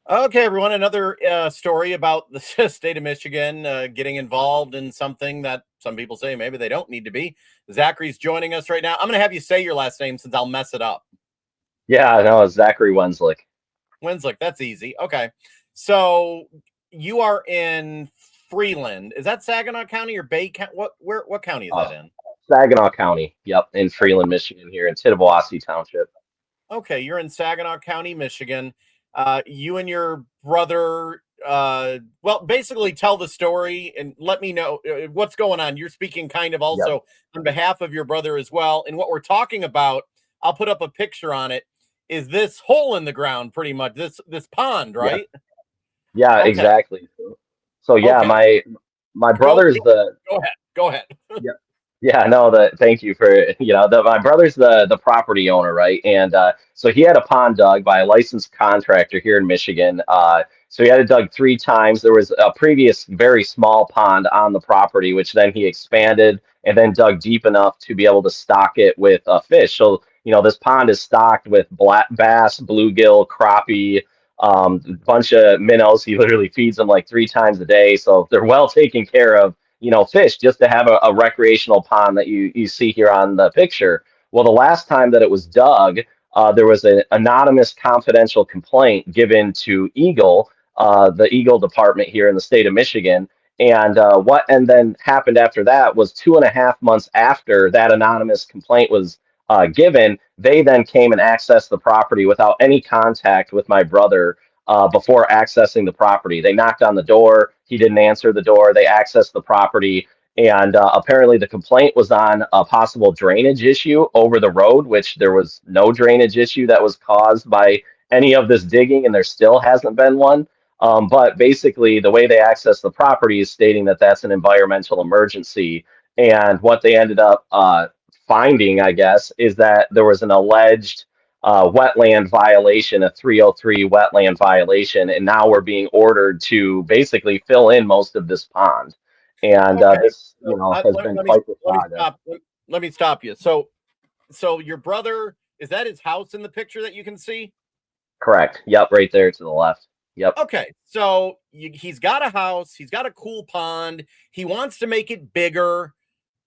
Okay, everyone, another story about the state of Michigan getting involved in something that some people say maybe they don't need to be. Zachary's joining us right now. I'm going to have you say your last name since I'll mess it up. Yeah, no, it's Zachary Wenslick. Winslick, that's easy. Okay. So you are in Freeland. Is that Saginaw County or Bay County? What county is Uh, that in? Saginaw County. Yep, in Freeland, Michigan, here in Tittabawassee Township. Okay, you're in Saginaw County, Michigan. You and your brother, well, basically tell the story and let me know what's going on. You're speaking kind of Yep. also on behalf of your brother as well. And what we're talking about, I'll put up a picture on it, is this hole in the ground, pretty much this pond, Yeah. right? Yeah, Okay, exactly. So yeah, okay. my Go brother's the go ahead. Go ahead. yeah. Yeah, no, thank you for my brother's the property owner, right? And so he had a pond dug by a licensed contractor here in Michigan. So he had it dug three times. There was a previous very small pond on the property, which then he expanded and then dug deep enough to be able to stock it with fish. So this pond is stocked with black bass, bluegill, crappie, a bunch of minnows. He literally feeds them like three times a day, so they're well taken care of, fish, just to have a recreational pond that you see here on the picture. Well, the last time that it was dug, there was an anonymous confidential complaint given to Eagle, the Eagle department here in the state of Michigan. And then happened after that was 2.5 months after that anonymous complaint was given, they then came and accessed the property without any contact with my brother before accessing the property. They knocked on the door. He didn't answer the door. They accessed the property. And apparently, the complaint was on a possible drainage issue over the road, which there was no drainage issue that was caused by any of this digging, and there still hasn't been one. But basically, the way they accessed the property is stating that that's an environmental emergency. And what they ended up finding, I guess, is that there was an alleged wetland violation, a 303 wetland violation, and now we're being ordered to basically fill in most of this pond. And Okay. this, So has been quite the let me saga. stop. Let me stop you. So your brother, is that his house in the picture that you can see? Correct. Yep, right there to the left. Yep. Okay, so he's got a house, he's got a cool pond, he wants to make it bigger,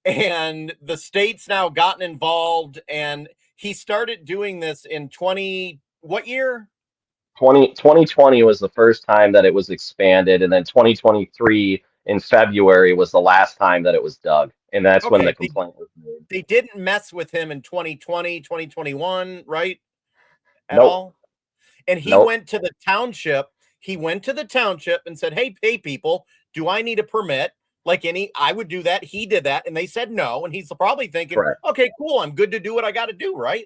and the state's now gotten involved, and he started doing this in 20, what year? 2020 was the first time that it was expanded, and then 2023 in February was the last time that it was dug. And that's when the Okay, complaint was made. they didn't mess with him in 2020, 2021, right? At Nope. all? And he Nope. went to the township. He went to the township and said, "Hey, people, do I need a permit?" Like I would do that. He did that, and they said no. And he's probably thinking, Correct. "Okay, cool. I'm good to do what I got to do." Right?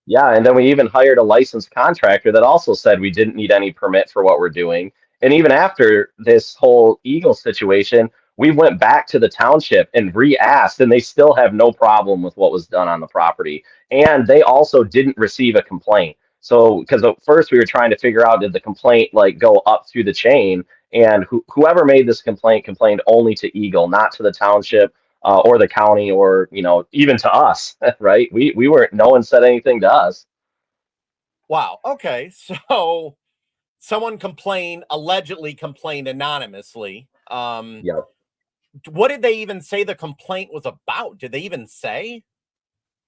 Yeah, and then we even hired a licensed contractor that also said we didn't need any permit for what we're doing. And even after this whole Eagle situation, we went back to the township and re-asked, and they still have no problem with what was done on the property. And they also didn't receive a complaint. So, because at first we were trying to figure out, did the complaint like go up through the chain? And whoever made this complaint complained only to Eagle, not to the township or the county, or even to us. Right? We weren't. No one said anything to us. Wow. Okay. So someone complained, allegedly complained anonymously. Yep. What did they even say the complaint was about? Did they even say?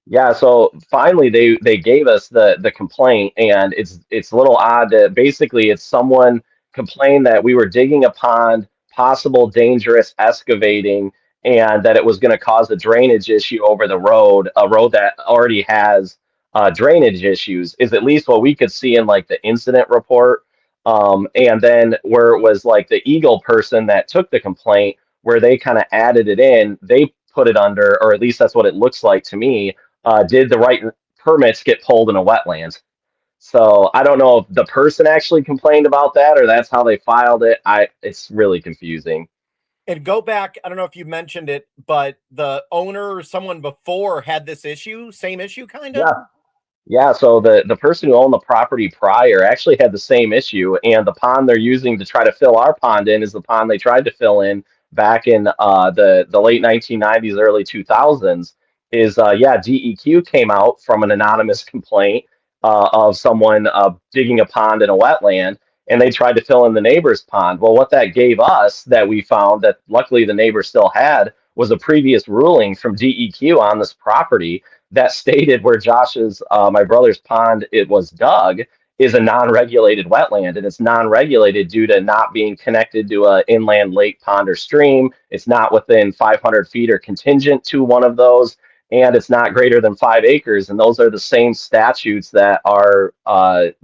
Yeah, so finally they gave us the complaint, and it's a little odd that basically it's someone complained that we were digging a pond, possible dangerous excavating, and that it was going to cause a drainage issue over the road, a road that already has drainage issues, is at least what we could see in like the incident report. And then where it was like the Eagle person that took the complaint, where they kind of added it in, they put it under, or at least that's what it looks like to me, did the right permits get pulled in a wetland? So I don't know if the person actually complained about that or that's how they filed it. It's really confusing. And go back, I don't know if you mentioned it, but the owner or someone before had this issue, same issue, kind of? Yeah. Yeah, so the person who owned the property prior actually had the same issue, and the pond they're using to try to fill our pond in is the pond they tried to fill in back in the late 1990s, early 2000s. Is yeah, DEQ came out from an anonymous complaint of someone digging a pond in a wetland, and they tried to fill in the neighbor's pond. Well, what that gave us, that we found that luckily the neighbor still had, was a previous ruling from DEQ on this property that stated where Josh's, my brother's pond, it was dug, is a non-regulated wetland, and it's non-regulated due to not being connected to a inland lake, pond, or stream. It's not within 500 feet or contingent to one of those, and it's not greater than 5 acres. And those are the same statutes that are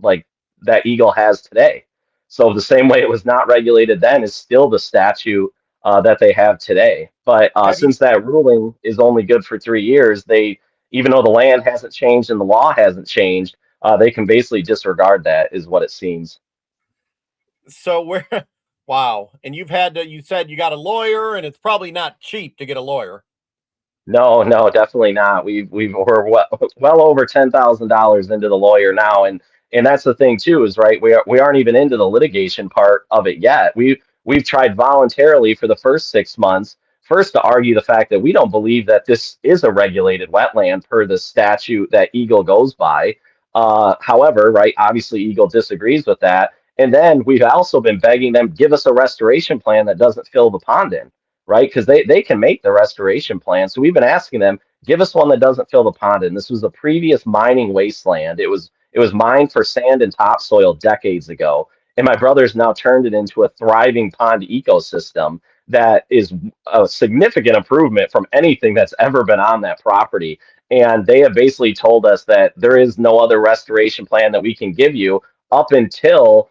like that Eagle has today. So the same way it was not regulated then is still the statute that they have today. But Have you since that ruling is only good for 3 years, they, even though the land hasn't changed and the law hasn't changed, they can basically disregard that, is what it seems. so where wow. And you've had to, you said you got a lawyer and it's probably not cheap to get a lawyer. No, no, definitely not. We're well over $10,000 into the lawyer now, and that's the thing too, is right. We aren't even into the litigation part of it yet. We've tried voluntarily for the first 6 months, first to argue the fact that we don't believe that this is a regulated wetland per the statute that Eagle goes by. However, right, obviously Eagle disagrees with that, and then we've also been begging them, give us a restoration plan that doesn't fill the pond in, right? Because they can make the restoration plan. So we've been asking them, give us one that doesn't fill the pond in. This was a previous mining wasteland. It was mined for sand and topsoil decades ago. And my brother's now turned it into a thriving pond ecosystem that is a significant improvement from anything that's ever been on that property. And they have basically told us that there is no other restoration plan that we can give you up until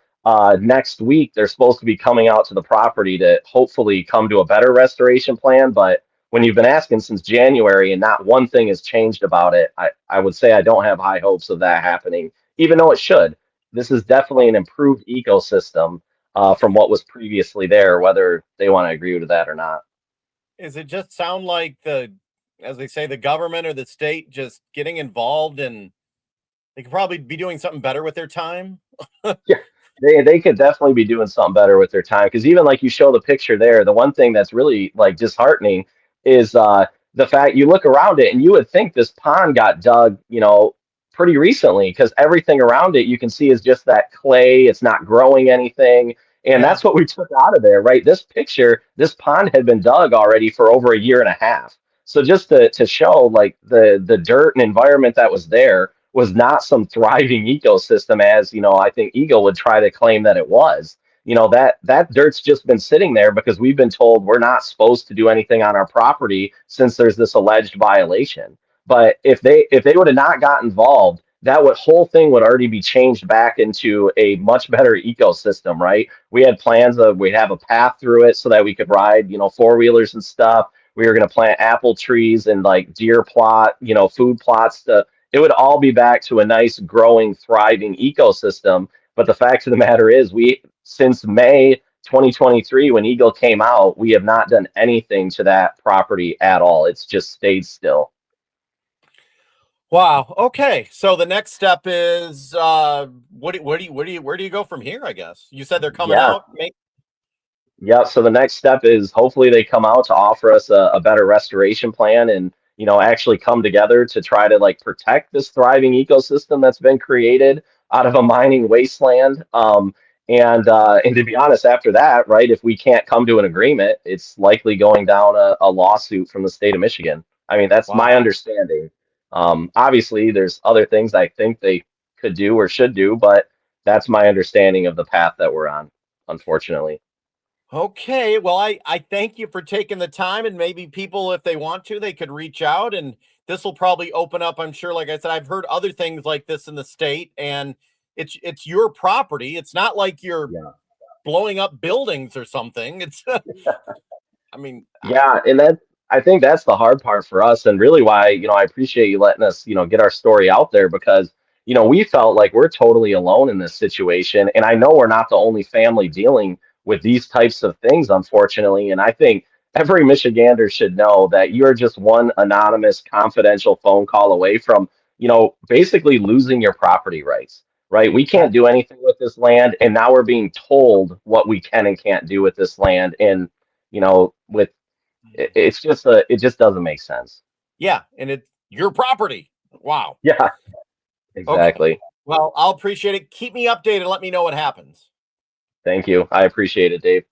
next week. They're supposed to be coming out to the property to hopefully come to a better restoration plan. But when you've been asking since January and not one thing has changed about it, I would say I don't have high hopes of that happening, even though it should. This is definitely an improved ecosystem from what was previously there, whether they want to agree with that or not. Is it just sound like the, as they say, the government or the state just getting involved and they could probably be doing something better with their time? Yeah, they could definitely be doing something better with their time, because even like you show the picture there, the one thing that's really like disheartening is the fact you look around it and you would think this pond got dug, pretty recently, because everything around it you can see is just that clay. It's not growing anything, and Yeah. that's what we took out of there, right? This picture, this pond had been dug already for over a year and a half. So just to show like the dirt and environment that was there was not some thriving ecosystem, as I think Eagle would try to claim that it was. That dirt's just been sitting there because we've been told we're not supposed to do anything on our property since there's this alleged violation. But if they would have not got involved, that would whole thing would already be changed back into a much better ecosystem, right? We had plans of we'd have a path through it so that we could ride, four-wheelers and stuff. We were going to plant apple trees and like deer plot, food plots to, it would all be back to a nice, growing, thriving ecosystem. But the fact of the matter is, we, since May 2023, when Eagle came out, we have not done anything to that property at all. It's just stayed still. Wow. Okay. So the next step is where do you go from here? I guess you said they're coming Yeah. out. Yep. So the next step is hopefully they come out to offer us a better restoration plan, and actually come together to try to like protect this thriving ecosystem that's been created out of a mining wasteland. And to be honest, after that, right, if we can't come to an agreement, it's likely going down a lawsuit from the state of Michigan. I mean, that's my Wow. understanding. Obviously, there's other things I think they could do or should do, but that's my understanding of the path that we're on, unfortunately. Okay. Well, I thank you for taking the time, and maybe people, if they want to, they could reach out, and this will probably open up. I'm sure. Like I said, I've heard other things like this in the state, and it's your property. It's not like you're Yeah. blowing up buildings or something. It's I mean, Yeah, and I think that's the hard part for us, and really why, I appreciate you letting us, get our story out there, because, we felt like we're totally alone in this situation. And I know we're not the only family dealing with these types of things, unfortunately. And I think every Michigander should know that you're just one anonymous, confidential phone call away from, basically losing your property rights, right? We can't do anything with this land, and now we're being told what we can and can't do with this land. And with it just doesn't make sense. yeah, and it's your property. Wow. Yeah, Okay. exactly. Well, I'll appreciate it. Keep me updated. Let me know what happens. Thank you. I appreciate it, Dave.